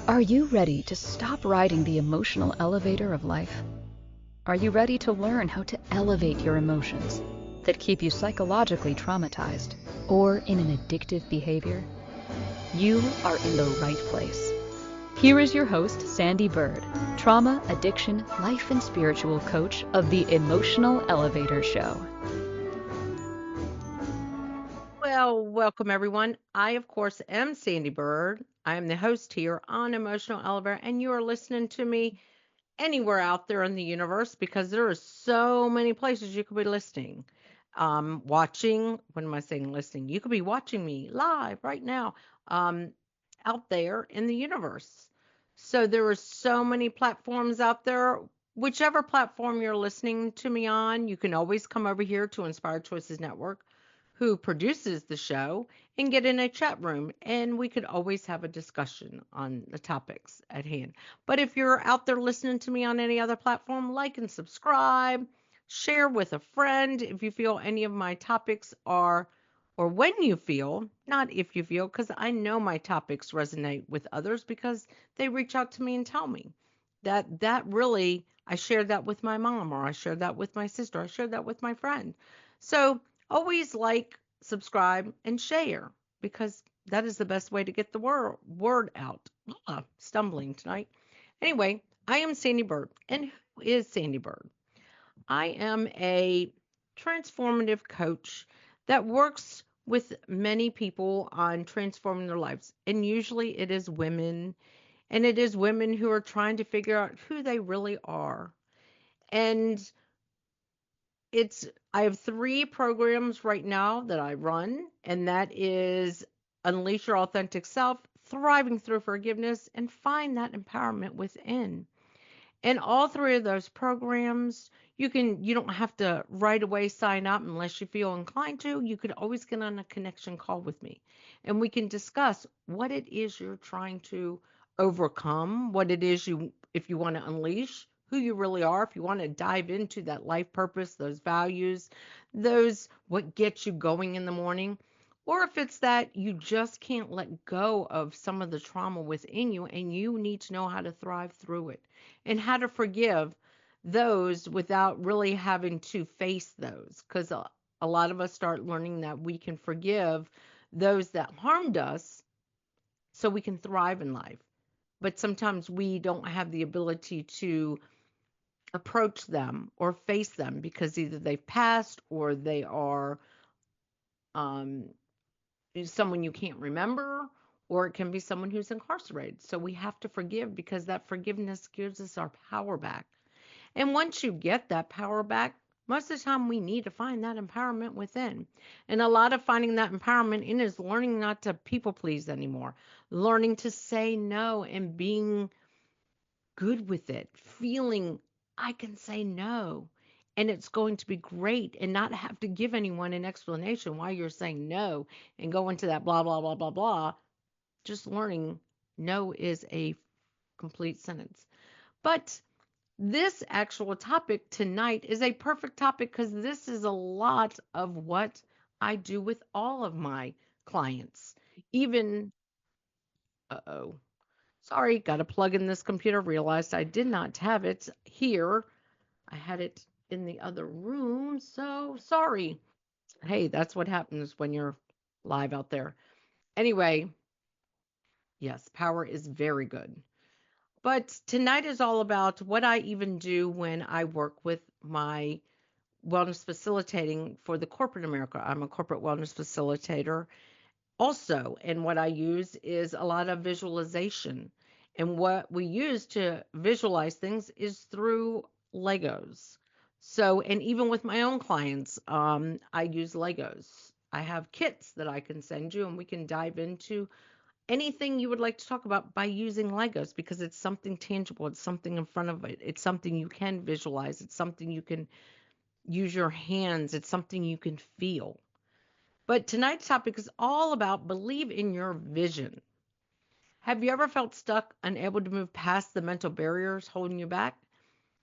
Are you ready to stop riding the emotional elevator of life? Are you ready to learn how to elevate your emotions that keep you psychologically traumatized or in an addictive behavior? You are in the right place. Here is your host, Sandee Byrd, trauma, addiction, life, and spiritual coach of the Emotional Elevator Show. Well, welcome everyone. I, of course, am Sandee Byrd. I am the host here on Emotional Elevator, and you are listening to me anywhere out there in the universe because there are so many places you could be listening. Watching, what am I saying, listening? You could be watching me live right now um, out there in the universe. So there are so many platforms out there. Whichever platform you're listening to me on, you can always come over here to Inspired Choices Network, who produces the show, and get in a chat room, and we could always have a discussion on the topics at hand. But if you're out there listening to me on any other platform, like and subscribe, share with a friend if you feel any of my topics are, or when you feel, not if you feel, because I know my topics resonate with others because they reach out to me and tell me that really, I shared that with my mom, or I shared that with my sister, I shared that with my friend. So always like, subscribe, and share because that is the best way to get the word out. Stumbling tonight. Anyway, I am Sandee Byrd. And who is Sandee Byrd? I am a transformative coach that works with many people on transforming their lives. And usually it is women, and it is women who are trying to figure out who they really are. And it's I have 3 programs right now that I run, and that is Unleash Your Authentic Self, Thriving Through Forgiveness, and Find That Empowerment Within. And all 3 of those programs, you don't have to right away sign up unless you feel inclined to. You could always get on a connection call with me, and we can discuss what it is you're trying to overcome, what it is you if you want to unleash who you really are, if you want to dive into that life purpose, those values, those what gets you going in the morning, or if it's that you just can't let go of some of the trauma within you and you need to know how to thrive through it and how to forgive those without really having to face those. Because a lot of us start learning that we can forgive those that harmed us so we can thrive in life. But sometimes we don't have the ability to approach them or face them because either they've passed or they are um, someone you can't remember, or it can be someone who's incarcerated. So we have to forgive because that forgiveness gives us our power back. And once you get that power back, most of the time we need to find that empowerment within. And a lot of finding that empowerment in is learning not to people please anymore, learning to say no and being good with it, feeling I can say no and it's going to be great and not have to give anyone an explanation why you're saying no and go into that blah, blah, blah, blah, blah. Just learning no is a complete sentence. But this actual topic tonight is a perfect topic because this is a lot of what I do with all of my clients. Even, uh-oh, sorry, got to plug in this computer. Realized I did not have it here. I had it in the other room. So sorry. Hey, that's what happens when you're live out there. Anyway, yes, power is very good. But tonight is all about what I even do when I work with my wellness facilitating for the corporate America. I'm a corporate wellness facilitator also, and what I use is a lot of visualization. And what we use to visualize things is through Legos. So, and even with my own clients, I use Legos. I have kits that I can send you, and we can dive into anything you would like to talk about by using Legos because it's something tangible, it's something in front of it, it's something you can visualize, it's something you can use your hands, it's something you can feel. But tonight's topic is all about believe in your vision. Have you ever felt stuck, unable to move past the mental barriers holding you back?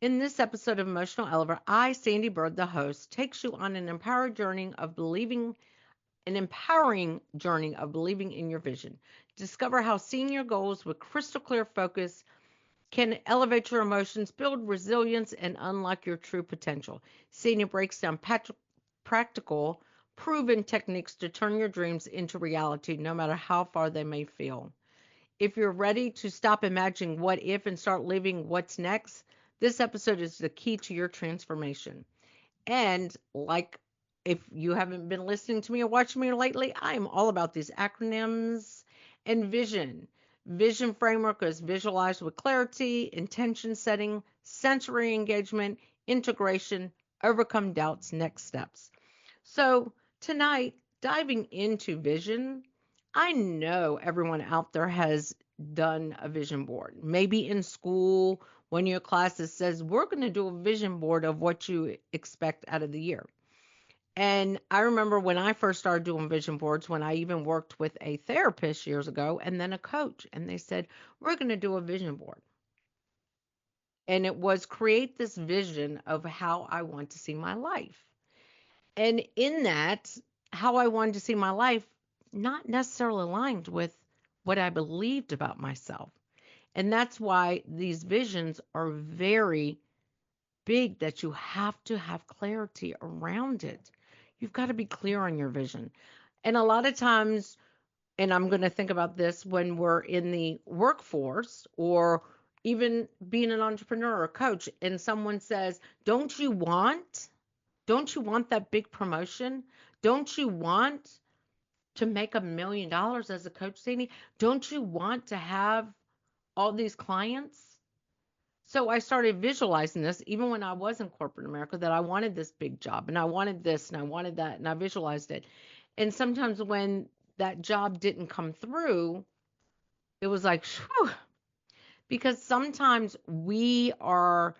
In this episode of Emotional Elevator, I, Sandee Byrd, the host, takes you on an empowering journey of believing in your vision, Discover how seeing your goals with crystal clear focus can elevate your emotions, build resilience, and unlock your true potential. Sandee breaks down practical, proven techniques to turn your dreams into reality, no matter how far they may feel. If you're ready to stop imagining what if and start living what's next, this episode is the key to your transformation. And like if you haven't been listening to me or watching me lately, I am all about these acronyms and vision. Vision framework is visualized with clarity, intention setting, sensory engagement, integration, overcome doubts, next steps. So tonight, diving into vision, I know everyone out there has done a vision board. Maybe in school, one of your classes says, we're going to do a vision board of what you expect out of the year. And I remember when I first started doing vision boards, when I even worked with a therapist years ago and then a coach, and they said, we're going to do a vision board. And it was create this vision of how I want to see my life. And in that, how I wanted to see my life, not necessarily aligned with what I believed about myself. And that's why these visions are very big, that you have to have clarity around it. You've got to be clear on your vision. And a lot of times, and I'm going to think about this when we're in the workforce or even being an entrepreneur or a coach, and someone says, don't you want that big promotion? Don't you want to make $1 million as a coach, Sandee? Don't you want to have all these clients? So I started visualizing this even when I was in corporate America, that I wanted this big job and I wanted this and I wanted that, and I visualized it. And sometimes when that job didn't come through, it was like, whew, because sometimes we are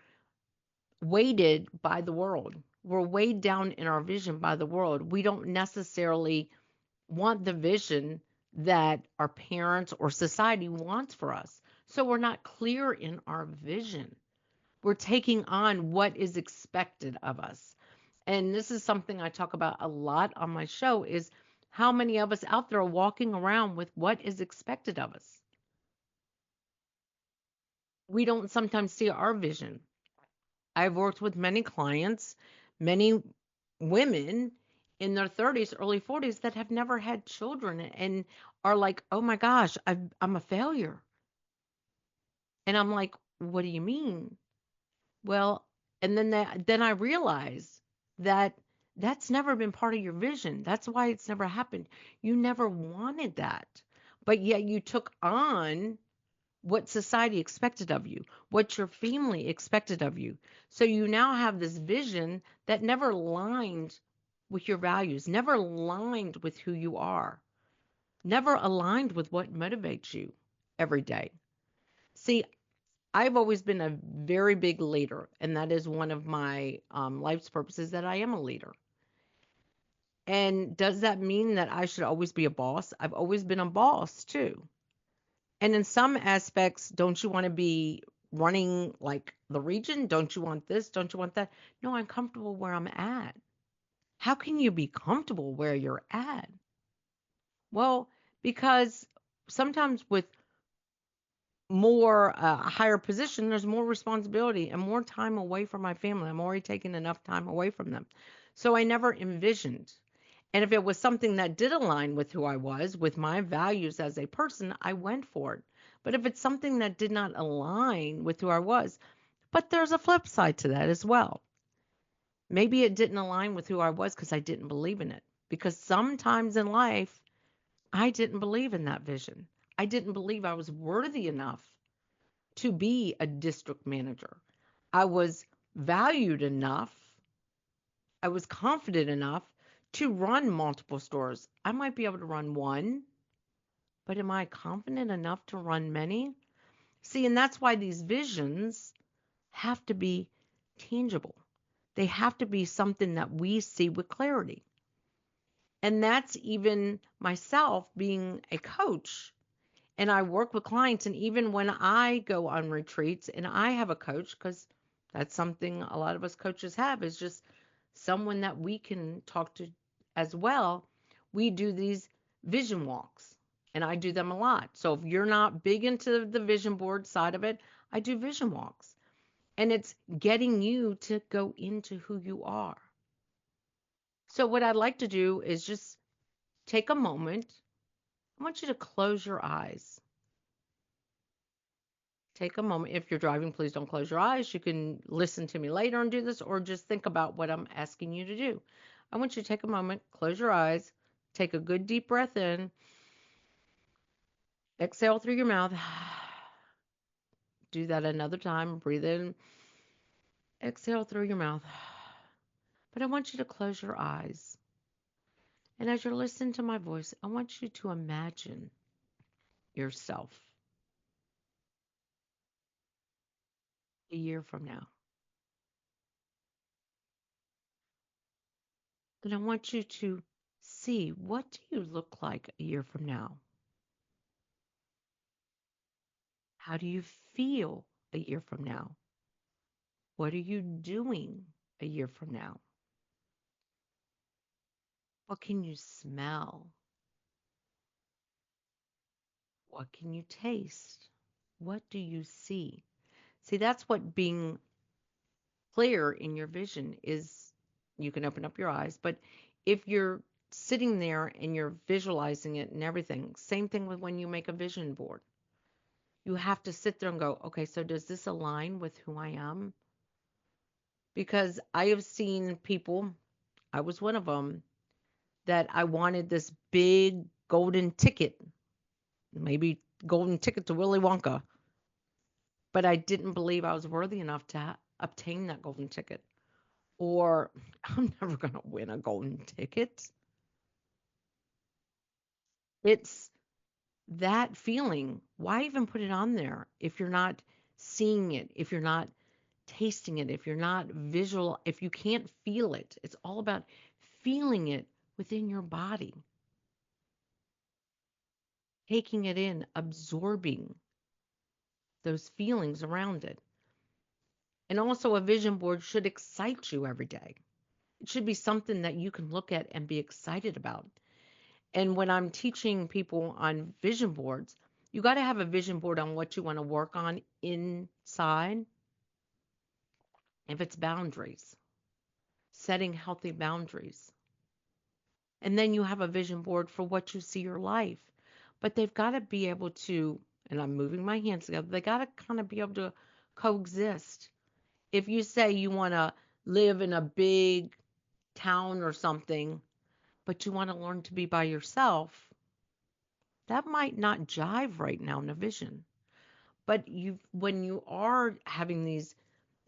weighted by the world. We're weighed down in our vision by the world. We don't necessarily want the vision that our parents or society wants for us. So we're not clear in our vision. We're taking on what is expected of us. And this is something I talk about a lot on my show, is how many of us out there are walking around with what is expected of us. We don't sometimes see our vision. I've worked with many clients, many women in their 30s, early 40s that have never had children and are like, oh my gosh, I'm a failure. And I'm like, what do you mean? Well, and then I realized that that's never been part of your vision. That's why it's never happened. You never wanted that, but yet you took on what society expected of you, what your family expected of you. So you now have this vision that never aligned with your values, never aligned with who you are, never aligned with what motivates you every day. See, I've always been a very big leader, and that is one of my life's purposes, that I am a leader. And does that mean that I should always be a boss? I've always been a boss too. And in some aspects, don't you want to be running like the region? Don't you want this? Don't you want that? No, I'm comfortable where I'm at. How can you be comfortable where you're at? Well, because sometimes with more higher position, there's more responsibility and more time away from my family. I'm already taking enough time away from them. So I never envisioned. And if it was something that did align with who I was, with my values as a person, I went for it. But if it's something that did not align with who I was, but there's a flip side to that as well. Maybe it didn't align with who I was because I didn't believe in it. Because sometimes in life, I didn't believe in that vision. I didn't believe I was worthy enough to be a district manager. I was valued enough. I was confident enough to run multiple stores. I might be able to run one, but am I confident enough to run many? See, and that's why these visions have to be tangible. They have to be something that we see with clarity. And that's even myself being a coach, and I work with clients. And even when I go on retreats and I have a coach, because that's something a lot of us coaches have, is just someone that we can talk to as well. We do these vision walks. And I do them a lot. So if you're not big into the vision board side of it, I do vision walks. And it's getting you to go into who you are. So what I'd like to do is just take a moment. I want you to close your eyes. Take a moment. If you're driving, please don't close your eyes. You can listen to me later and do this, or just think about what I'm asking you to do. I want you to take a moment, close your eyes, take a good deep breath in, exhale through your mouth. Do that another time. Breathe in, exhale through your mouth. But I want you to close your eyes. And as you're listening to my voice, I want you to imagine yourself a year from now. And I want you to see, what do you look like a year from now? How do you feel a year from now? What are you doing a year from now? What can you smell? What can you taste? What do you see? See, that's what being clear in your vision is. You can open up your eyes, but if you're sitting there and you're visualizing it and everything, same thing with when you make a vision board. You have to sit there and go, okay, so does this align with who I am? Because I have seen people, I was one of them, that I wanted this big golden ticket, maybe golden ticket to Willy Wonka, but I didn't believe I was worthy enough to obtain that golden ticket. Or I'm never going to win a golden ticket. It's that feeling. Why even put it on there if you're not seeing it, if you're not tasting it, if you're not visual, if you can't feel it? It's all about feeling it within your body, taking it in, absorbing those feelings around it. And also, a vision board should excite you every day. It should be something that you can look at and be excited about. And when I'm teaching people on vision boards, you got to have a vision board on what you want to work on inside. If it's boundaries, setting healthy boundaries. And then you have a vision board for what you see your life. But they've got to be able to, and I'm moving my hands together, they got to kind of be able to coexist. If you say you want to live in a big town or something, but you want to learn to be by yourself, that might not jive right now in a vision. But when you are having these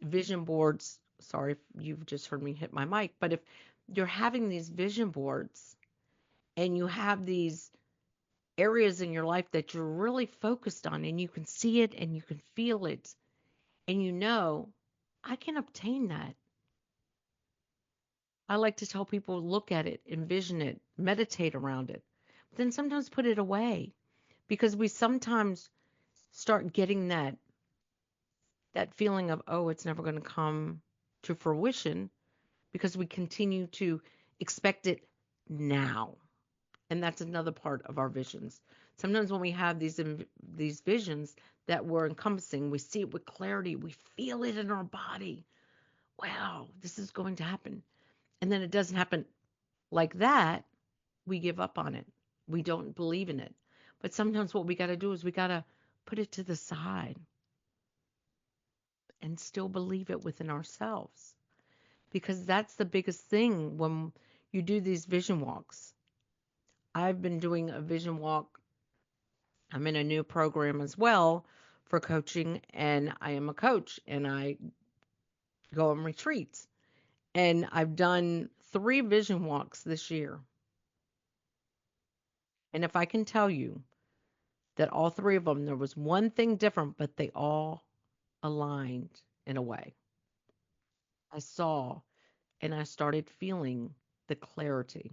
vision boards, sorry if you've just heard me hit my mic, but if you're having these vision boards and you have these areas in your life that you're really focused on and you can see it and you can feel it and you know, I can obtain that. I like to tell people, look at it, envision it, meditate around it, but then sometimes put it away, because we sometimes start getting that feeling of, oh, it's never going to come to fruition, because we continue to expect it now. And that's another part of our visions. Sometimes when we have these visions that we're encompassing, we see it with clarity, we feel it in our body. Wow, this is going to happen. And then it doesn't happen like that. We give up on it. We don't believe in it. But sometimes what we got to do is we got to put it to the side and still believe it within ourselves. Because that's the biggest thing when you do these vision walks. I've been doing a vision walk. I'm in a new program as well for coaching, and I am a coach and I go on retreats. And I've done 3 vision walks this year. And if I can tell you that all 3 of them, there was one thing different, but they all aligned in a way. I saw and I started feeling the clarity.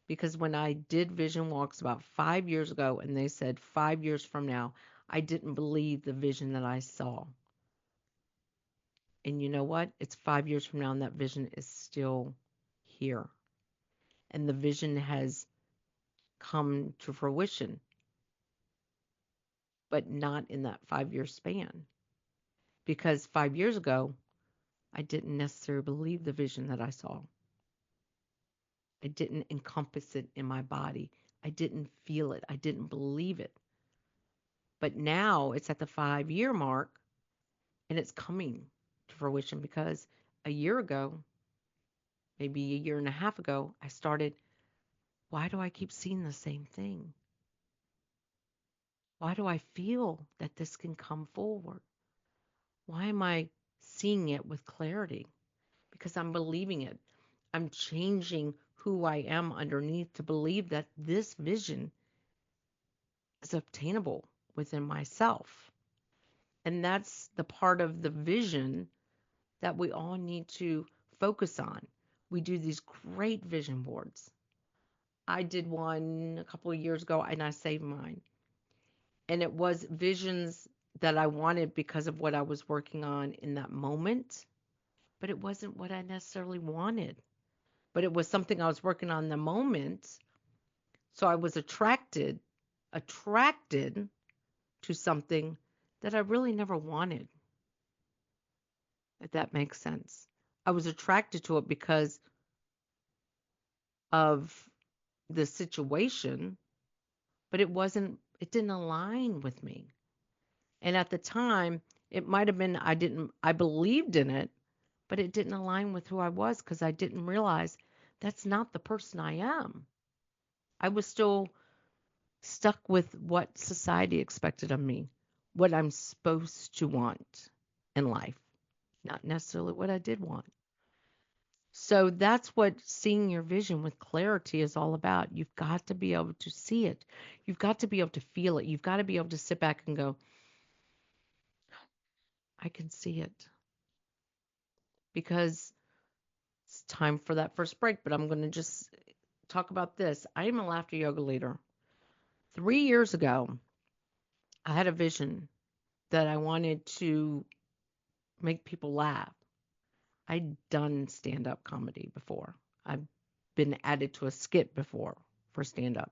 Because when I did vision walks about 5 years ago and they said 5 years from now, I didn't believe the vision that I saw. And you know what? It's 5 years from now and that vision is still here. And the vision has come to fruition, but not in that 5 year span. Because 5 years ago, I didn't necessarily believe the vision that I saw. I didn't encompass it in my body. I didn't feel it. I didn't believe it. But now it's at the 5 year mark and it's coming to fruition because a year ago, maybe a year and a half ago, I started, why do I keep seeing the same thing? Why do I feel that this can come forward? Why am I seeing it with clarity? Because I'm believing it. I'm changing who I am underneath to believe that this vision is obtainable within myself. And that's the part of the vision that we all need to focus on. We do these great vision boards. I did one a couple of years ago and I saved mine. And it was visions that I wanted because of what I was working on in that moment, but it wasn't what I necessarily wanted. But it was something I was working on in the moment. So I was attracted to something that I really never wanted, if that makes sense. I was attracted to it because of the situation, but it didn't align with me. And at the time, it might have been I believed in it, but it didn't align with who I was because I didn't realize that's not the person I am. I was still stuck with what society expected of me, what I'm supposed to want in life, not necessarily what I did want. So that's what seeing your vision with clarity is all about. You've got to be able to see it. You've got to be able to feel it. You've got to be able to sit back and go, I can see it. Because it's time for that first break, but I'm going to just talk about this. I am a laughter yoga leader. 3 years ago, I had a vision that I wanted to make people laugh. I'd done stand up comedy before, I've been added to a skit before for stand up.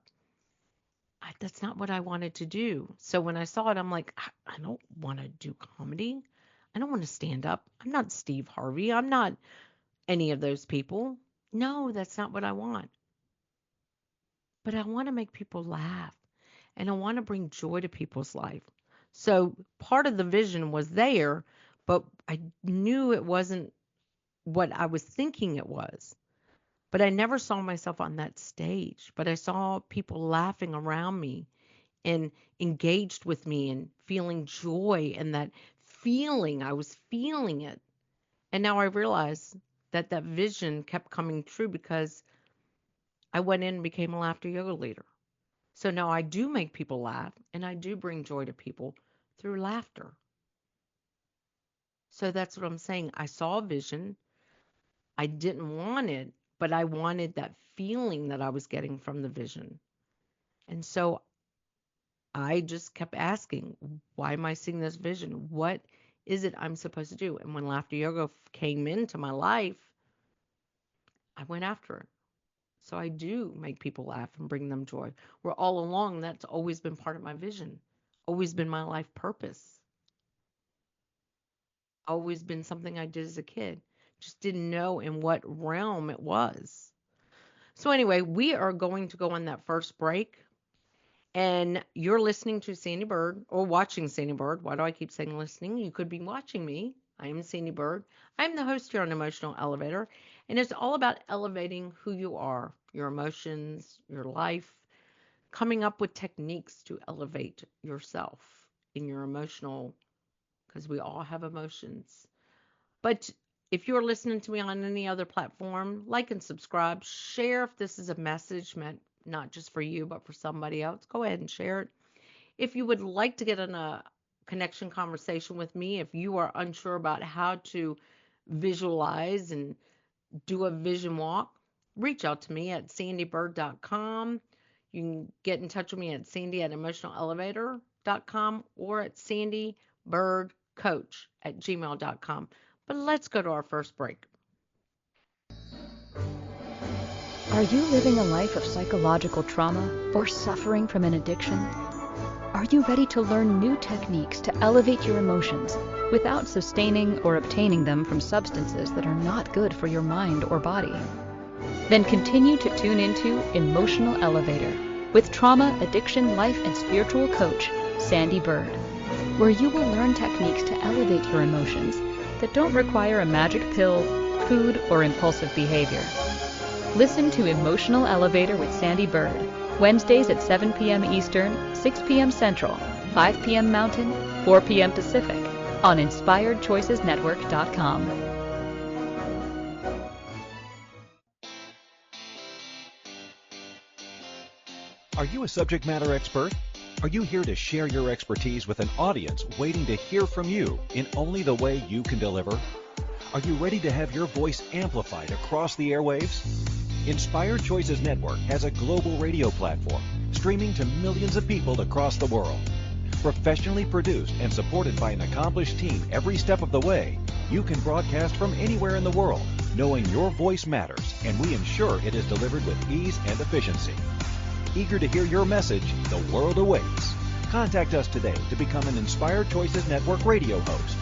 That's not what I wanted to do. So when I saw it, I'm like, I don't want to do comedy. I don't want to stand up. I'm not Steve Harvey. I'm not any of those people. No, that's not what I want. But I want to make people laugh and I want to bring joy to people's life. So part of the vision was there, but I knew it wasn't what I was thinking it was. But I never saw myself on that stage. But I saw people laughing around me and engaged with me and feeling joy and that feeling. I was feeling it. And now I realize that that vision kept coming true because I went in and became a laughter yoga leader. So now I do make people laugh and I do bring joy to people through laughter. So that's what I'm saying. I saw a vision. I didn't want it, but I wanted that feeling that I was getting from the vision. And so I just kept asking, why am I seeing this vision? What is it I'm supposed to do? And when laughter yoga came into my life, I went after it. So I do make people laugh and bring them joy. Where all along, that's always been part of my vision, always been my life purpose, always been something I did as a kid. Just didn't know in what realm it was. So anyway, we are going to go on that first break. And you're listening to Sandee Byrd or watching Sandee Byrd. Why do I keep saying listening? You could be watching me. I am Sandee Byrd. I'm the host here on Emotional Elevator. And it's all about elevating who you are, your emotions, your life, coming up with techniques to elevate yourself in your emotional, because we all have emotions. But if you're listening to me on any other platform, like and subscribe, share if this is a message meant not just for you, but for somebody else. Go ahead and share it. If you would like to get in a connection conversation with me, if you are unsure about how to visualize and do a vision walk, reach out to me at sandeebyrd.com. You can get in touch with me at sandy@emotionalelevator.com or at sandeebyrdcoach@gmail.com. But let's go to our first break. Are you living a life of psychological trauma or suffering from an addiction? Are you ready to learn new techniques to elevate your emotions without sustaining or obtaining them from substances that are not good for your mind or body? Then continue to tune into Emotional Elevator with trauma, addiction, life, and spiritual coach, Sandee Byrd, where you will learn techniques to elevate your emotions that don't require a magic pill, food, or impulsive behavior. Listen to Emotional Elevator with Sandee Byrd, Wednesdays at 7 p.m. Eastern, 6 p.m. Central, 5 p.m. Mountain, 4 p.m. Pacific, on InspiredChoicesNetwork.com. Are you a subject matter expert? Are you here to share your expertise with an audience waiting to hear from you in only the way you can deliver? Are you ready to have your voice amplified across the airwaves? Inspired Choices Network has a global radio platform streaming to millions of people across the world. Professionally produced and supported by an accomplished team every step of the way, you can broadcast from anywhere in the world, knowing your voice matters, and we ensure it is delivered with ease and efficiency. Eager to hear your message, the world awaits. Contact us today to become an Inspired Choices Network radio host.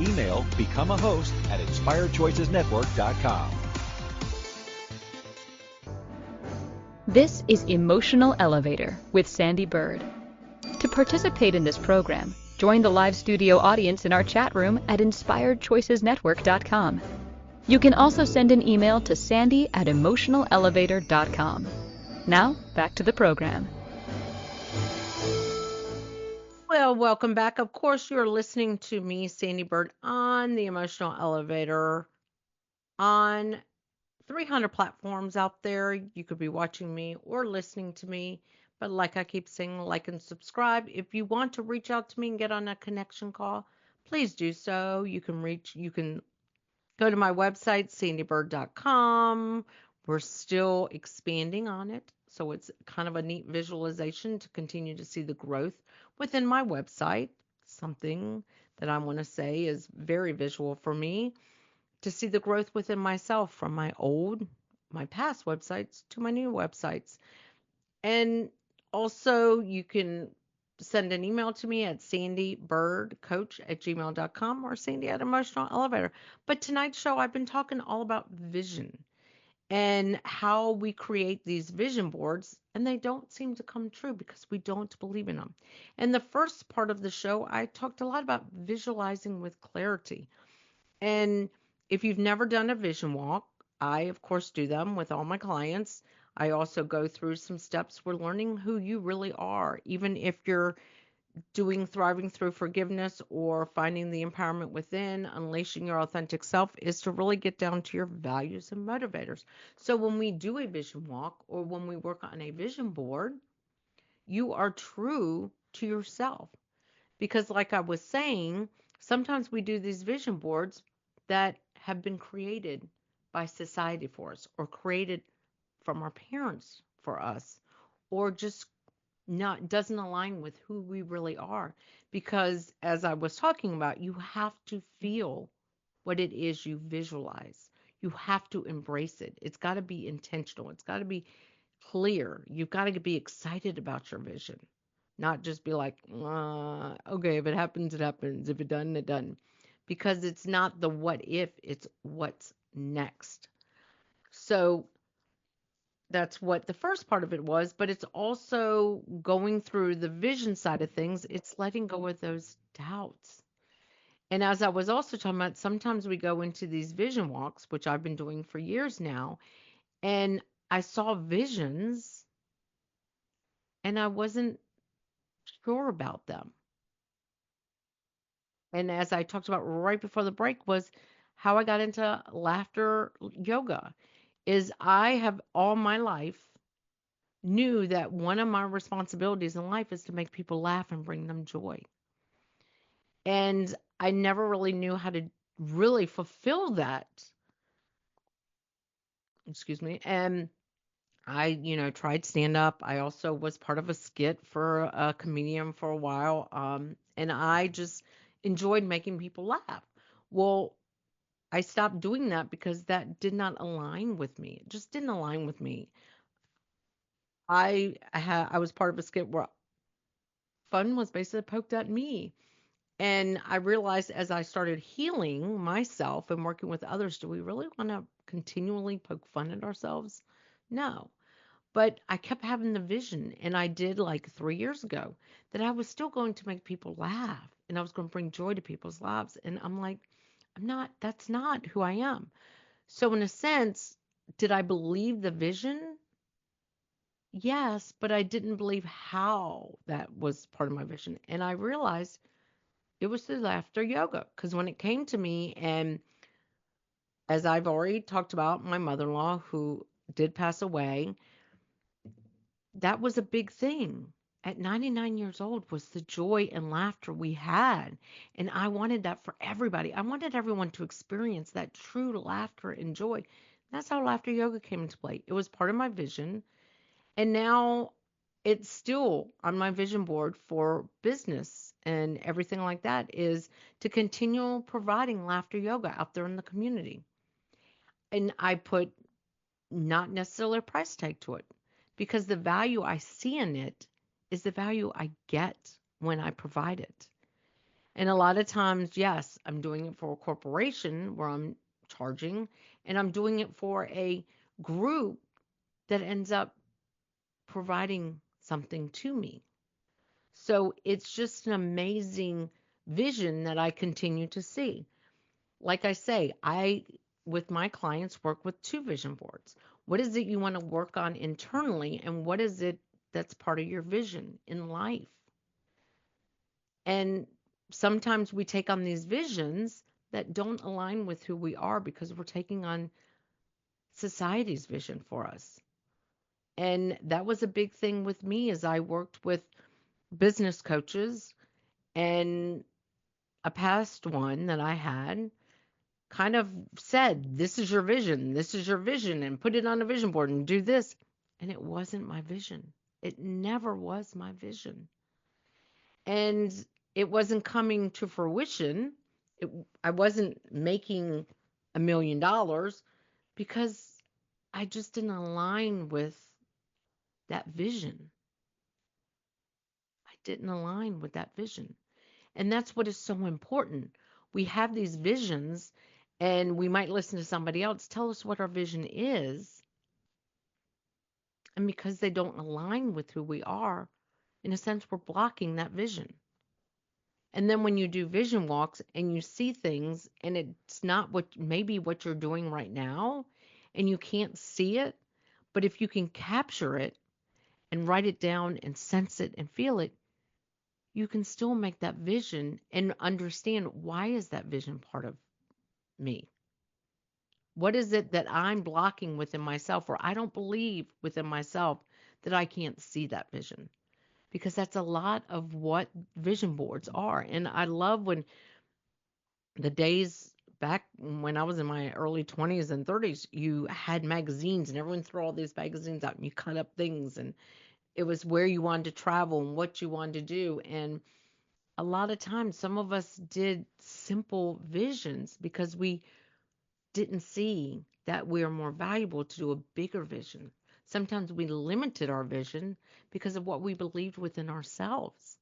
Email become a host at inspiredchoicesnetwork.com. This is Emotional Elevator with Sandee Byrd. To participate in this program, join the live studio audience in our chat room at inspiredchoicesnetwork.com. You can also send an email to sandy@emotionalelevator.com. Now, back to the program. Well, welcome back. Of course, you're listening to me, Sandee Byrd, on the Emotional Elevator on 300 platforms out there. You could be watching me or listening to me. But like I keep saying, like and subscribe. If you want to reach out to me and get on a connection call, please do so. You can go to my website, sandeebyrd.com. We're still expanding on it. So it's kind of a neat visualization to continue to see the growth within my website. Something that I want to say is very visual for me, to see the growth within myself from my past websites to my new websites. And also, you can send an email to me at sandeebyrdcoach@gmail.com or Sandy at Emotional Elevator. But tonight's show, I've been talking all about vision and how we create these vision boards, and they don't seem to come true because we don't believe in them. And the first part of the show, I talked a lot about visualizing with clarity. And if you've never done a vision walk, I, of course, do them with all my clients. I also go through some steps. We're learning who you really are, even if you're doing Thriving Through Forgiveness or Finding the Empowerment Within, Unleashing Your Authentic Self, is to really get down to your values and motivators. So when we do a vision walk or when we work on a vision board, you are true to yourself. Because, like I was saying, sometimes we do these vision boards that have been created by society for us, or created from our parents for us, or just not doesn't align with who we really are. Because, as I was talking about, you have to feel what it is you visualize. You have to embrace it. It's got to be intentional. It's got to be clear. You've got to be excited about your vision, not just be like, okay, if it happens, it happens. If it doesn't, it doesn't. Because it's not the what if, it's what's next. So that's what the first part of it was, but it's also going through the vision side of things. It's letting go of those doubts. And as I was also talking about, sometimes we go into these vision walks, which I've been doing for years now, and I saw visions and I wasn't sure about them. And as I talked about right before the break, was how I got into laughter yoga. Is I have all my life knew that one of my responsibilities in life is to make people laugh and bring them joy. And I never really knew how to really fulfill that. Excuse me. And I, tried stand up. I also was part of a skit for a comedian for a while. And I just enjoyed making people laugh. Well, I stopped doing that because that did not align with me. It just didn't align with me. I was part of a skit where fun was basically poked at me. And I realized as I started healing myself and working with others, do we really want to continually poke fun at ourselves? No. But I kept having the vision, and I did like 3 years ago that I was still going to make people laugh and I was going to bring joy to people's lives. And I'm like, that's not who I am. So, in a sense, did I believe the vision? Yes, but I didn't believe how that was part of my vision. And I realized it was the laughter yoga because when it came to me, and as I've already talked about, my mother in law who did pass away, that was a big thing. At 99 years old was the joy and laughter we had. And I wanted that for everybody. I wanted everyone to experience that true laughter and joy. That's how laughter yoga came into play. It was part of my vision. And now it's still on my vision board for business and everything like that is to continue providing laughter yoga out there in the community. And I put not necessarily a price tag to it because the value I see in it is the value I get when I provide it. And a lot of times, yes, I'm doing it for a corporation where I'm charging, and I'm doing it for a group that ends up providing something to me. So it's just an amazing vision that I continue to see. Like I say, with my clients, work with two vision boards. What is it you want to work on internally, and what is it that's part of your vision in life? And sometimes we take on these visions that don't align with who we are because we're taking on society's vision for us. And that was a big thing with me as I worked with business coaches, and a past one that I had kind of said, this is your vision, and put it on a vision board and do this. And it wasn't my vision. It never was my vision. And it wasn't coming to fruition. I wasn't making $1 million because I just didn't align with that vision. I didn't align with that vision. And that's what is so important. We have these visions, and we might listen to somebody else tell us what our vision is. And because they don't align with who we are, in a sense, we're blocking that vision. And then when you do vision walks and you see things and it's not maybe what you're doing right now, and you can't see it, but if you can capture it and write it down and sense it and feel it, you can still make that vision and understand, why is that vision part of me? What is it that I'm blocking within myself, or I don't believe within myself that I can't see that vision? Because that's a lot of what vision boards are. And I love when the days back when I was in my early 20s and 30s, you had magazines and everyone threw all these magazines out and you cut up things, and it was where you wanted to travel and what you wanted to do. And a lot of times, some of us did simple visions because we didn't see that we are more valuable to do a bigger vision. Sometimes we limited our vision because of what we believed within ourselves.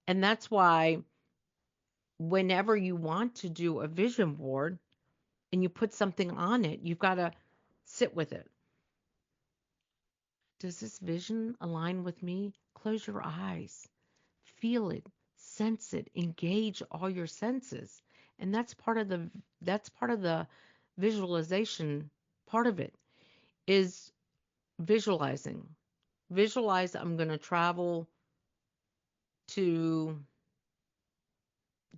And that's why whenever you want to do a vision board and you put something on it, you've got to sit with it. Does this vision align with me? Close your eyes, feel it, sense it, engage all your senses. And that's part of the visualization part of it is visualizing. Visualize I'm going to travel to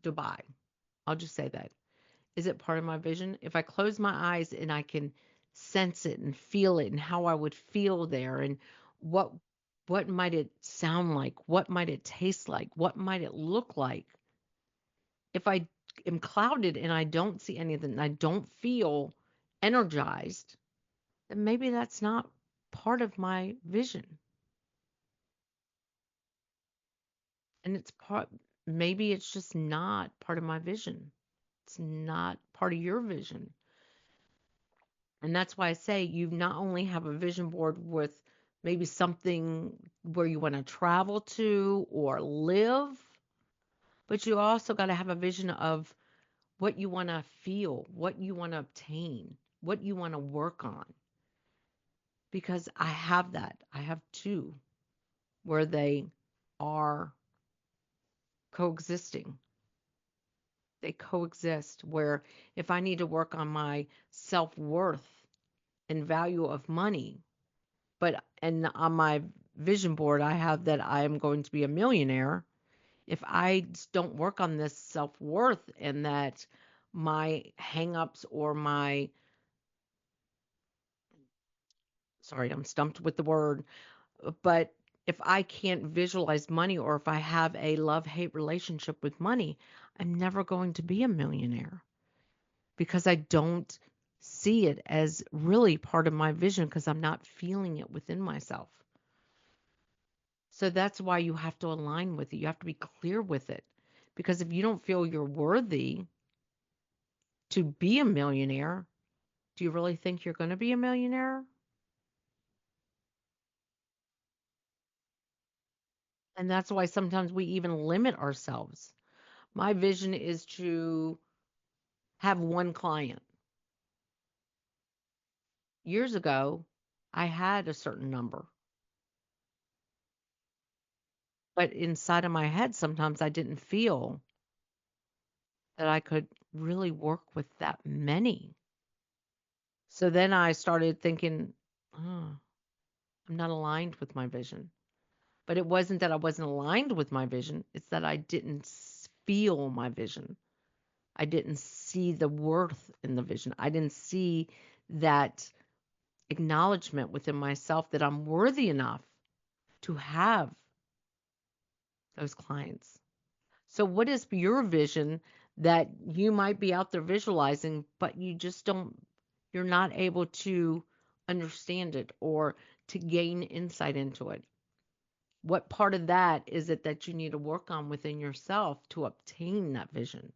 Dubai. I'll just say that. Is it part of my vision? If I close my eyes and I can sense it and feel it and how I would feel there, and what what might it sound like? What might it taste like? What might it look like? If I am clouded and I don't see anything, and I don't feel energized, then maybe that's not part of my vision. And maybe it's just not part of my vision. It's not part of your vision. And that's why I say you not only have a vision board with maybe something where you want to travel to or live, but you also got to have a vision of what you want to feel, what you want to obtain, what you want to work on. Because I have that. I have two where they are coexisting. They coexist where if I need to work on my self-worth and value of money, and on my vision board I have that I am going to be a millionaire. If I don't work on this self-worth and that my hang-ups or my, sorry, I'm stumped with the word, but if I can't visualize money or if I have a love-hate relationship with money, I'm never going to be a millionaire because I don't see it as really part of my vision because I'm not feeling it within myself. So that's why you have to align with it. You have to be clear with it. Because if you don't feel you're worthy to be a millionaire, do you really think you're going to be a millionaire? And that's why sometimes we even limit ourselves. My vision is to have one client. Years ago, I had a certain number. But inside of my head, sometimes I didn't feel that I could really work with that many. So then I started thinking, oh, I'm not aligned with my vision. But it wasn't that I wasn't aligned with my vision. It's that I didn't feel my vision. I didn't see the worth in the vision. I didn't see that acknowledgement within myself that I'm worthy enough to have those clients. So what is your vision that you might be out there visualizing, but you just don't, you're not able to understand it or to gain insight into it? What part of that is it that you need to work on within yourself to obtain that vision?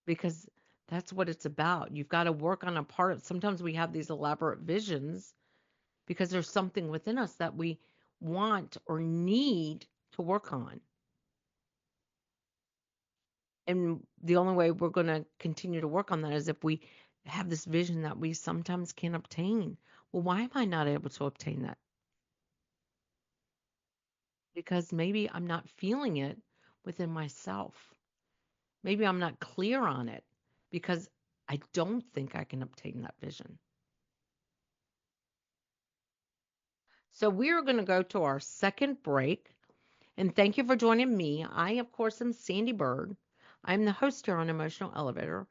Because that's what it's about. You've got to work on a part. Sometimes we have these elaborate visions because there's something within us that we want or need to work on. And the only way we're going to continue to work on that is if we have this vision that we sometimes can't obtain. Well, why am I not able to obtain that? Because maybe I'm not feeling it within myself. Maybe I'm not clear on it because I don't think I can obtain that vision. So we are going to go to our second break. And thank you for joining me. I, of course, am Sandee Byrd. I'm the host here on Emotional Elevator.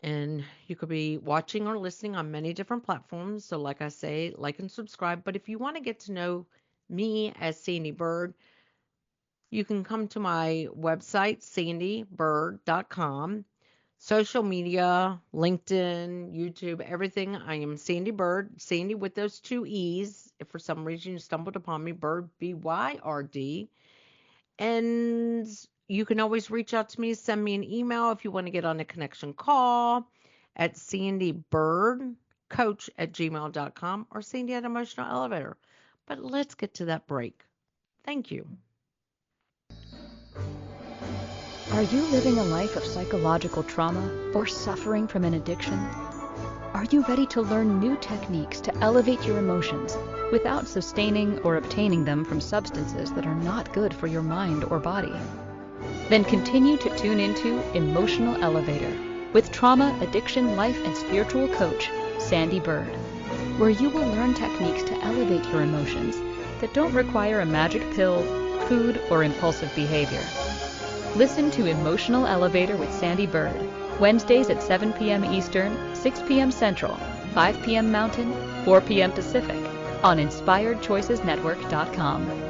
And you could be watching or listening on many different platforms. So like I say, like and subscribe. But if you want to get to know me as Sandee Byrd, you can come to my website, sandeebyrd.com. Social media, LinkedIn, YouTube, everything. I am Sandee Byrd, Sandee with those two E's. If for some reason you stumbled upon me, Byrd, B-Y-R-D. And you can always reach out to me, send me an email if you want to get on a connection call at sandeebyrdcoach@gmail.com or Sandee at Emotional Elevator. But let's get to that break. Thank you. Are you living a life of psychological trauma or suffering from an addiction? Are you ready to learn new techniques to elevate your emotions without sustaining or obtaining them from substances that are not good for your mind or body? Then continue to tune into Emotional Elevator with trauma, addiction, life, and spiritual coach, Sandee Byrd, where you will learn techniques to elevate your emotions that don't require a magic pill, food, or impulsive behavior. Listen to Emotional Elevator with Sandee Byrd, Wednesdays at 7 p.m. Eastern, 6 p.m. Central, 5 p.m. Mountain, 4 p.m. Pacific, on InspiredChoicesNetwork.com.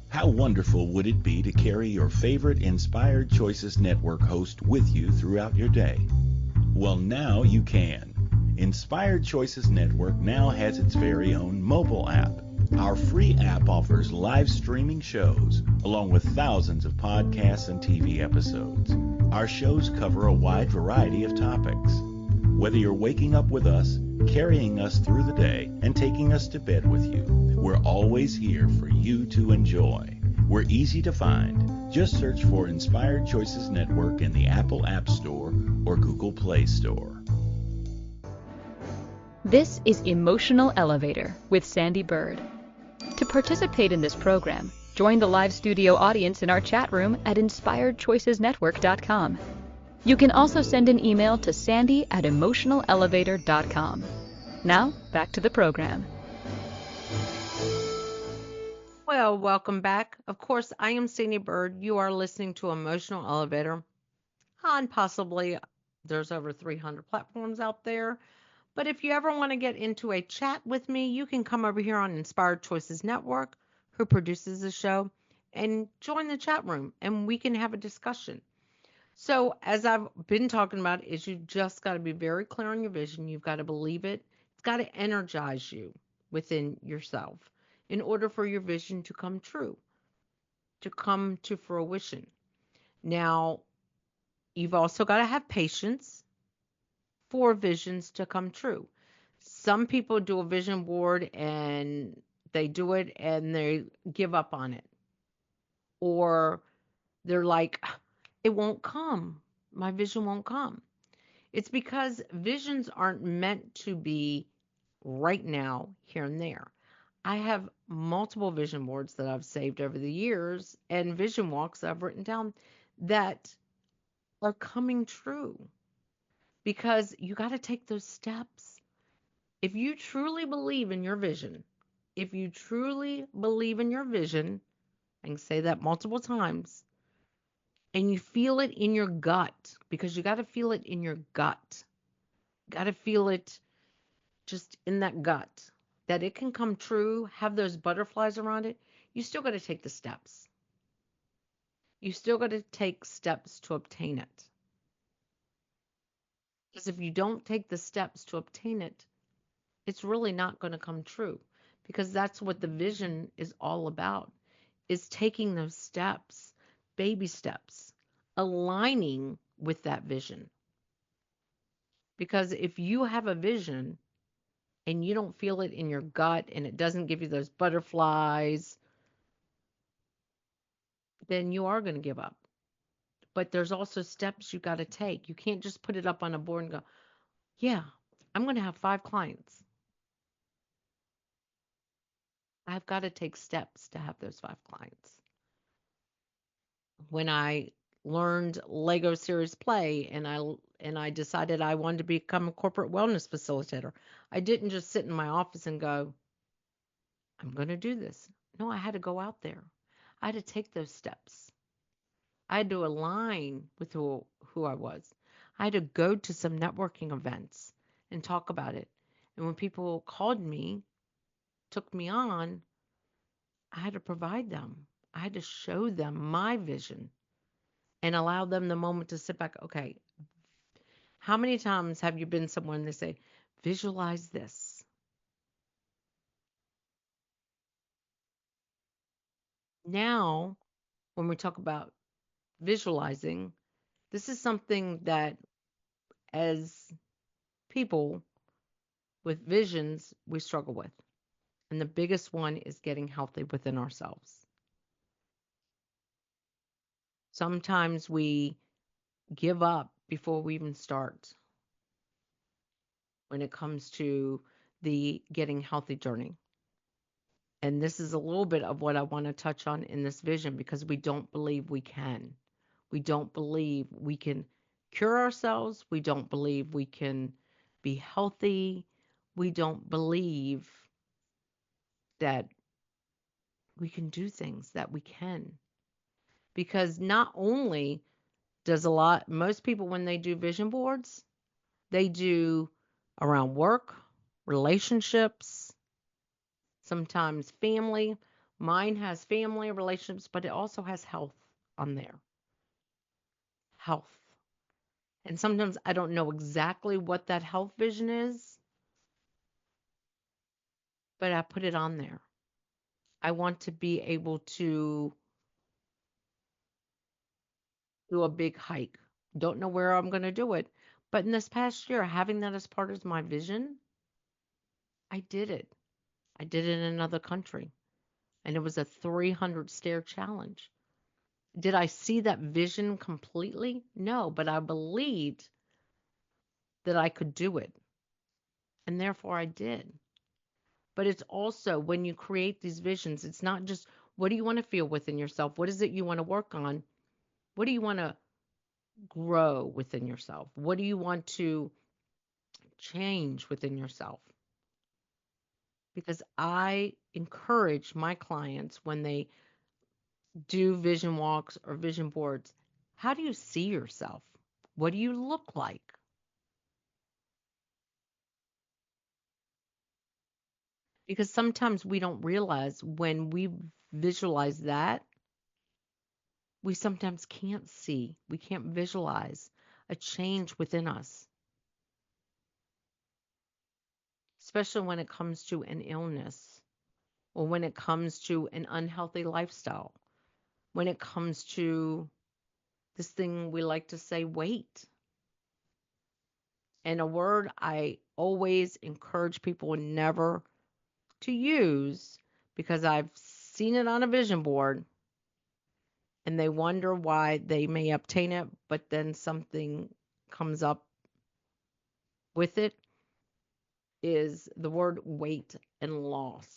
How wonderful would it be to carry your favorite Inspired Choices Network host with you throughout your day? Well, now you can. Inspired Choices Network now has its very own mobile app. Our free app offers live streaming shows, along with thousands of podcasts and TV episodes. Our shows cover a wide variety of topics. Whether you're waking up with us, carrying us through the day, and taking us to bed with you, we're always here for you to enjoy. We're easy to find. Just search for Inspired Choices Network in the Apple App Store or Google Play Store. This is Emotional Elevator with Sandee Byrd. To participate in this program, join the live studio audience in our chat room at inspiredchoicesnetwork.com. You can also send an email to sandy@emotionalelevator.com. Now, back to the program. Well, welcome back. Of course, I am Sandee Byrd. You are listening to Emotional Elevator on possibly there's over 300 platforms out there. But if you ever want to get into a chat with me, you can come over here on Inspired Choices Network, who produces the show, and join the chat room and we can have a discussion. So as I've been talking about is you just got to be very clear on your vision. You've got to believe it. It's got to energize you within yourself in order for your vision to come true, to come to fruition. Now, you've also got to have patience for visions to come true. Some people do a vision board and they do it and they give up on it. Or they're like, it won't come. My vision won't come. It's because visions aren't meant to be right now, here and there. I have multiple vision boards that I've saved over the years and vision walks that I've written down that are coming true because you got to take those steps. If you truly believe in your vision, if you truly believe in your vision, I can say that multiple times, and you feel it in your gut, because you got to feel it in your gut. Got to feel it just in that gut, that it can come true, have those butterflies around it, you still got to take the steps. You still got to take steps to obtain it. Because if you don't take the steps to obtain it, it's really not going to come true. Because that's what the vision is all about, is taking those steps, baby steps, aligning with that vision. Because if you have a vision and you don't feel it in your gut and it doesn't give you those butterflies, then you are going to give up. But there's also steps you got to take. You can't just put it up on a board and go, yeah, I'm going to have 5 clients. I've got to take steps to have those 5 clients. When I learned Lego Series Play and I decided I wanted to become a corporate wellness facilitator, I didn't just sit in my office and go, I'm going to do this. No, I had to go out there. I had to take those steps. I had to align with who I was. I had to go to some networking events and talk about it. And when people called me, took me on, I had to provide them. I had to show them my vision and allow them the moment to sit back. Okay, how many times have you been somewhere and they say, visualize this? Now, when we talk about visualizing, this is something that as people with visions, we struggle with. And the biggest one is getting healthy within ourselves. Sometimes we give up before we even start when it comes to the getting healthy journey. And this is a little bit of what I want to touch on in this vision because we don't believe we can. We don't believe we can cure ourselves. We don't believe we can be healthy. We don't believe that we can do things, that we can. Because not only does most people, when they do vision boards, they do around work, relationships, sometimes family. Mine has family relationships, but it also has health on there. Health. And sometimes I don't know exactly what that health vision is, but I put it on there I want to be able to do a big hike. Don't know where I'm going to do it. But in this past year, having that as part of my vision, I did it. I did it in another country, and it was a 300 stair challenge. Did I see that vision completely? No, but I believed that I could do it, and therefore I did. But it's also when you create these visions, it's not just what do you want to feel within yourself? What is it you want to work on? What do you want to grow within yourself? What do you want to change within yourself? Because I encourage my clients when they do vision walks or vision boards, how do you see yourself? What do you look like? Because sometimes we don't realize when we visualize that, we sometimes can't see, we can't visualize a change within us, especially when it comes to an illness or when it comes to an unhealthy lifestyle, when it comes to this thing we like to say, weight. And a word I always encourage people never to use because I've seen it on a vision board and they wonder why they may obtain it, but then something comes up with it is the word weight and loss.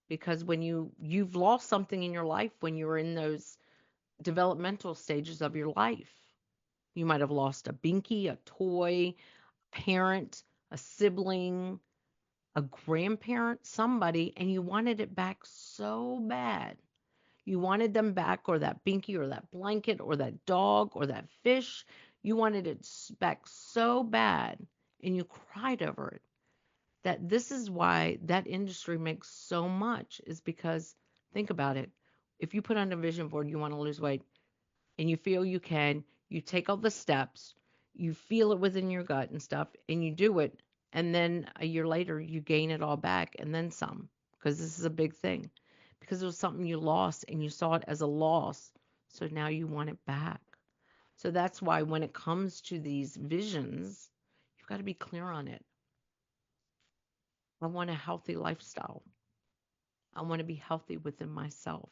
Because when you've lost something in your life when you're in those developmental stages of your life, you might have lost a binky, a toy, a parent, a sibling, a grandparent, somebody, and you wanted it back so bad. You wanted them back, or that binky, or that blanket, or that dog, or that fish. You wanted it back so bad, and you cried over it. That this is why that industry makes so much, is because think about it. If you put on a vision board, you want to lose weight, and you feel you can, you take all the steps, you feel it within your gut and stuff, and you do it, and then a year later you gain it all back and then some, because this is a big thing. Because it was something you lost and you saw it as a loss, so now you want it back. So that's why when it comes to these visions, you've got to be clear on it. I want a healthy lifestyle. I want to be healthy within myself.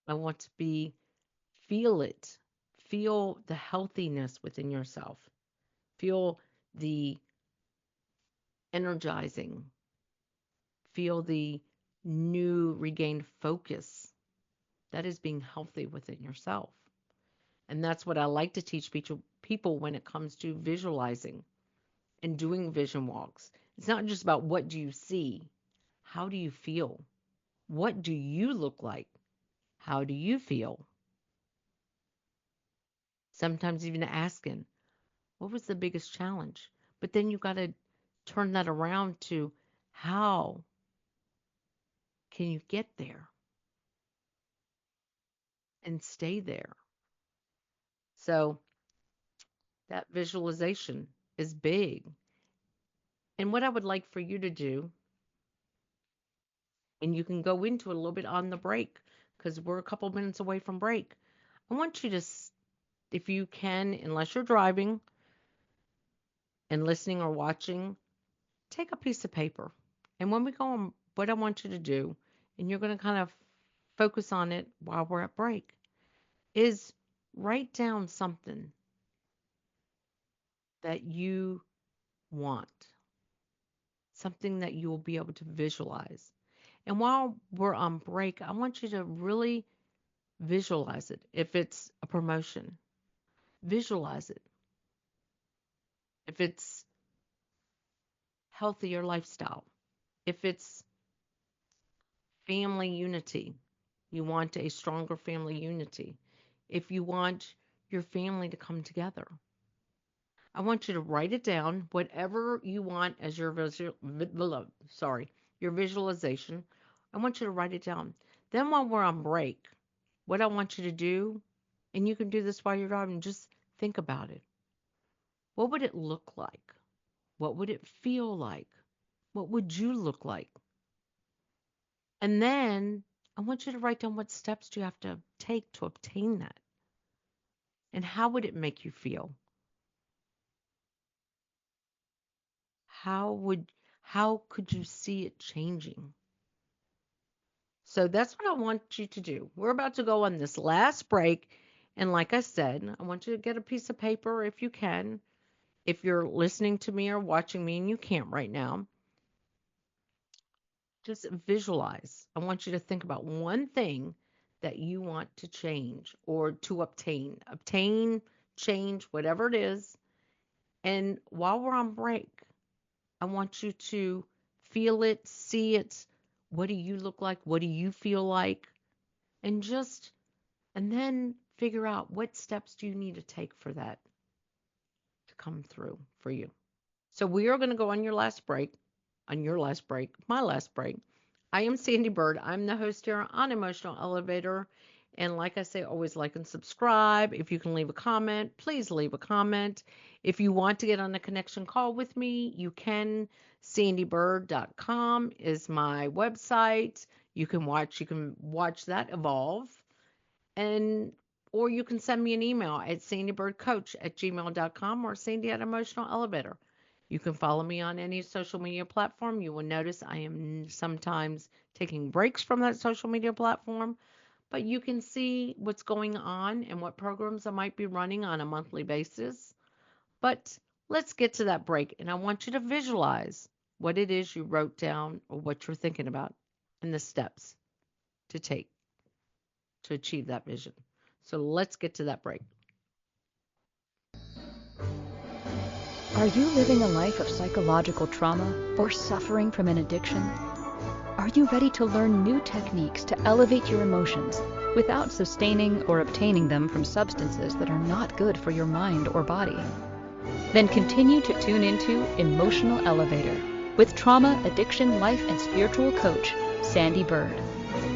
I want to feel it. Feel the healthiness within yourself. Feel the energizing. Feel the new regained focus. That is being healthy within yourself. And that's what I like to teach people when it comes to visualizing and doing vision walks. It's not just about what do you see, how do you feel? What do you look like? How do you feel? Sometimes even asking, what was the biggest challenge? But then you got to turn that around to how can you get there and stay there? So that visualization is big. And what I would like for you to do, and you can go into it a little bit on the break because we're a couple minutes away from break. I want you to, if you can, unless you're driving and listening or watching, take a piece of paper. And when we go on, what I want you to do, and you're going to kind of focus on it while we're at break, is write down something that you want, something that you will be able to visualize. And while we're on break, I want you to really visualize it. If it's a promotion, visualize it. If it's healthier lifestyle, if it's family unity, you want a stronger family unity. If you want your family to come together, I want you to write it down, whatever you want as your your visualization. I want you to write it down. Then while we're on break, what I want you to do, and you can do this while you're driving, just think about it. What would it look like? What would it feel like? What would you look like? And then I want you to write down what steps do you have to take to obtain that, and how would it make you feel? How would how could you see it changing? So that's what I want you to do. We're about to go on this last break. And like I said, I want you to get a piece of paper if you can. If you're listening to me or watching me and you can't right now, just visualize. I want you to think about one thing that you want to change or to obtain. Obtain, change, whatever it is. And while we're on break, I want you to feel it, see it. What do you look like? What do you feel like? And just and then figure out what steps do you need to take for that to come through for you. So we are going to go on your last break, my last break. I am Sandee Byrd. I'm the host here on Emotional Elevator. And like I say, always like and subscribe. If you can leave a comment, please leave a comment. If you want to get on a connection call with me, you can. sandeebyrd.com is my website. You can watch that evolve. And or you can send me an email at sandeebirdcoach@gmail.com or Sandy at Emotional Elevator. You can follow me on any social media platform. You will notice I am sometimes taking breaks from that social media platform, but you can see what's going on and what programs I might be running on a monthly basis. But let's get to that break, and I want you to visualize what it is you wrote down or what you're thinking about and the steps to take to achieve that vision. So let's get to that break. Are you living a life of psychological trauma or suffering from an addiction? Are you ready to learn new techniques to elevate your emotions without sustaining or obtaining them from substances that are not good for your mind or body? Then continue to tune into Emotional Elevator with trauma, addiction, life, and spiritual coach, Sandee Byrd,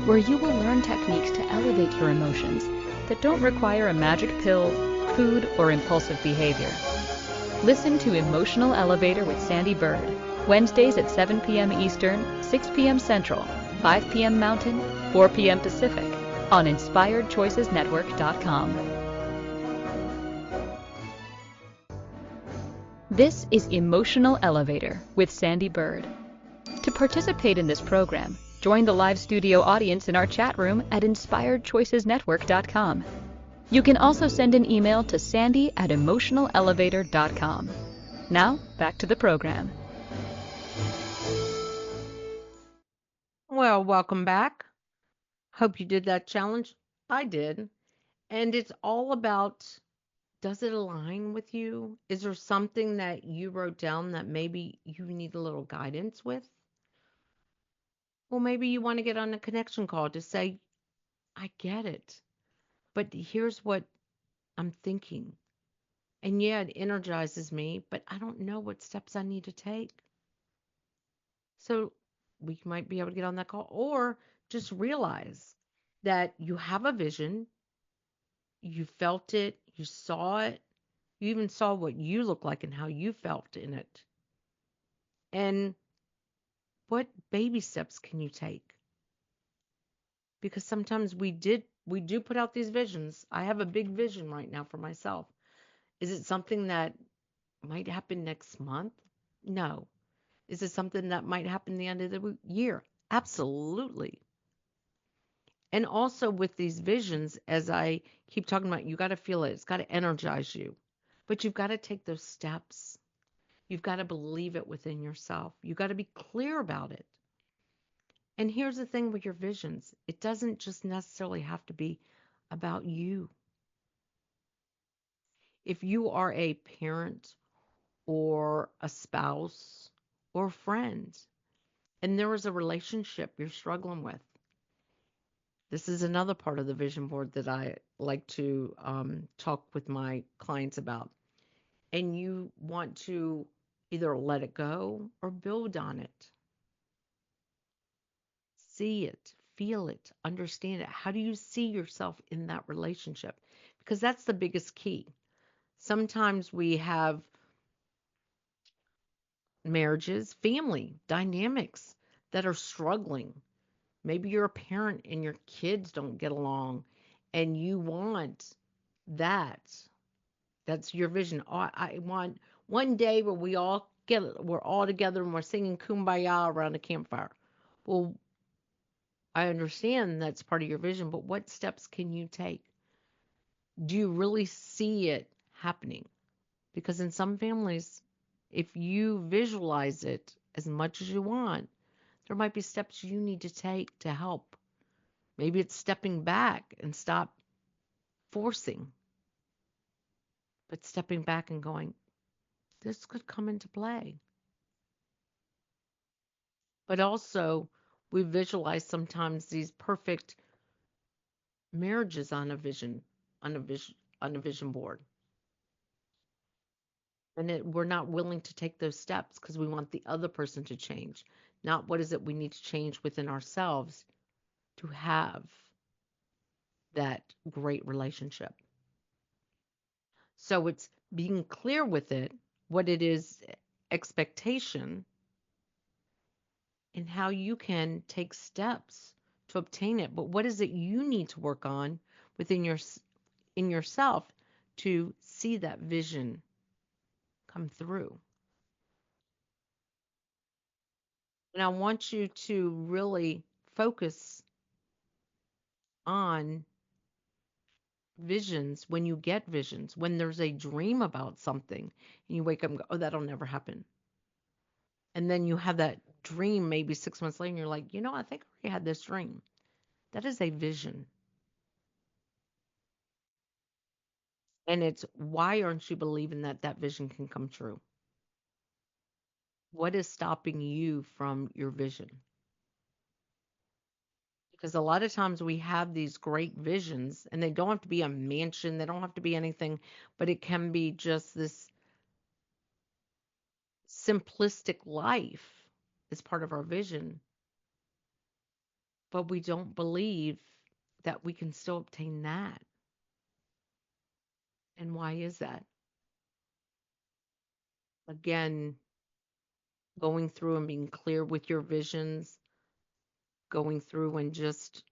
where you will learn techniques to elevate your emotions that don't require a magic pill, food, or impulsive behavior. Listen to Emotional Elevator with Sandee Byrd, Wednesdays at 7 p.m. Eastern, 6 p.m. Central, 5 p.m. Mountain, 4 p.m. Pacific, on InspiredChoicesNetwork.com. This is Emotional Elevator with Sandee Byrd. To participate in this program, join the live studio audience in our chat room at InspiredChoicesNetwork.com. You can also send an email to sandy@emotionalelevator.com. Now, back to the program. Well, welcome back. Hope you did that challenge. I did. And it's all about, does it align with you? Is there something that you wrote down that maybe you need a little guidance with? Well, maybe you want to get on a connection call to say, I get it, but here's what I'm thinking. And yeah, it energizes me, but I don't know what steps I need to take. So we might be able to get on that call or just realize that you have a vision, you felt it, you saw it, you even saw what you look like and how you felt in it. And what baby steps can you take? Because sometimes we do put out these visions. I have a big vision right now for myself. Is it something that might happen next month? No. Is it something that might happen the end of the year? Absolutely. And also with these visions, as I keep talking about, you got to feel it. It's got to energize you. But you've got to take those steps. You've got to believe it within yourself. You've got to be clear about it. And here's the thing with your visions, it doesn't just necessarily have to be about you. If you are a parent or a spouse or a friend, and there is a relationship you're struggling with, this is another part of the vision board that I like to talk with my clients about. And you want to either let it go or build on it. See it, feel it, understand it. How do you see yourself in that relationship? Because that's the biggest key. Sometimes we have marriages, family dynamics that are struggling. Maybe you're a parent and your kids don't get along and you want that. That's your vision. Oh, I want one day where we're all together and we're singing Kumbaya around a campfire. Well, I understand that's part of your vision, but what steps can you take? Do you really see it happening? Because in some families, if you visualize it as much as you want, there might be steps you need to take to help. Maybe it's stepping back and stop forcing, but stepping back and going, this could come into play. But also, we visualize sometimes these perfect marriages on a vision board. And we're not willing to take those steps because we want the other person to change. Not what is it we need to change within ourselves to have that great relationship. So it's being clear with it, what it is, expectation, and how you can take steps to obtain it. But what is it you need to work on within in yourself to see that vision come through? And I want you to really focus on visions when you get visions, when there's a dream about something and you wake up and go, oh, that'll never happen. And then you have that dream maybe 6 months later and you're like, I think I already had this dream. That is a vision. And it's why aren't you believing that that vision can come true? What is stopping you from your vision? Because a lot of times we have these great visions and they don't have to be a mansion, they don't have to be anything, but it can be just this simplistic life as part of our vision. But we don't believe that we can still obtain that. And why is that? Again, going through and being clear with your visions, going through and just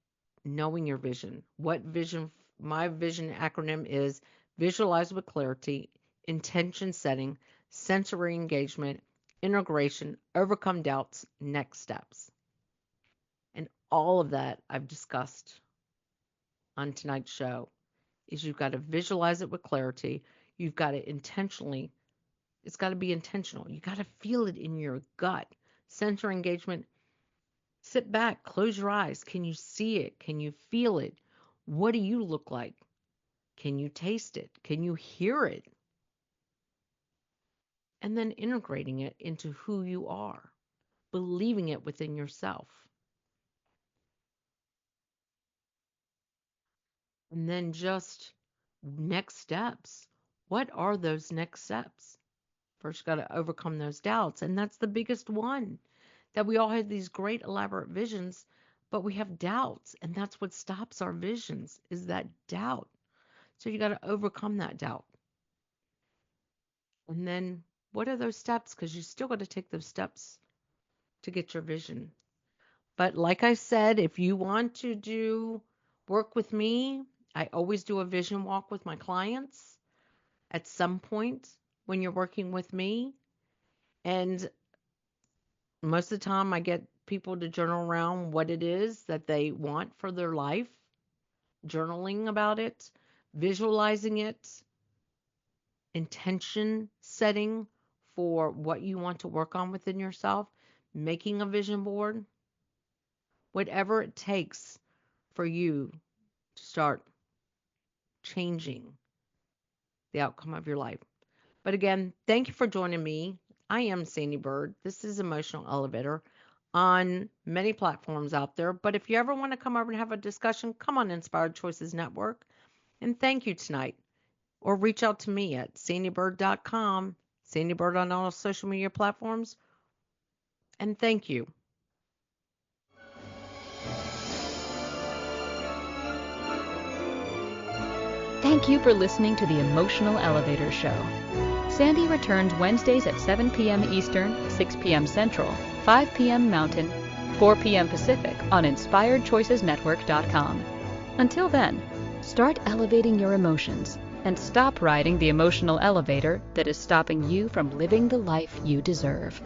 knowing your vision. What vision? My vision acronym is visualize with clarity, intention setting, sensory engagement, integration, overcome doubts, next steps. And all of that I've discussed on tonight's show is you've got to visualize it with clarity. You've got to intentionally, it's got to be intentional. You got to feel it in your gut. Sensory engagement, sit back, close your eyes. Can you see it? Can you feel it? What do you look like? Can you taste it? Can you hear it? And then integrating it into who you are, believing it within yourself. And then just next steps. What are those next steps? First, got to overcome those doubts. And that's the biggest one, that we all have these great elaborate visions, but we have doubts. And that's what stops our visions, is that doubt. So you got to overcome that doubt. And then what are those steps? Because you still got to take those steps to get your vision. But like I said, if you want to do work with me, I always do a vision walk with my clients at some point when you're working with me. And most of the time I get people to journal around what it is that they want for their life, journaling about it, visualizing it, intention setting for what you want to work on within yourself, making a vision board, whatever it takes for you to start changing the outcome of your life. But again, thank you for joining me. I am Sandee Byrd. This is Emotional Elevator on many platforms out there. But if you ever want to come over and have a discussion, come on Inspired Choices Network. And thank you tonight. Or reach out to me at sandeebyrd.com, Sandee Byrd on all social media platforms. And thank you. Thank you for listening to the Emotional Elevator Show. Sandee returns Wednesdays at 7 p.m. Eastern, 6 p.m. Central, 5 p.m. Mountain, 4 p.m. Pacific on InspiredChoicesNetwork.com. Until then, start elevating your emotions and stop riding the emotional elevator that is stopping you from living the life you deserve.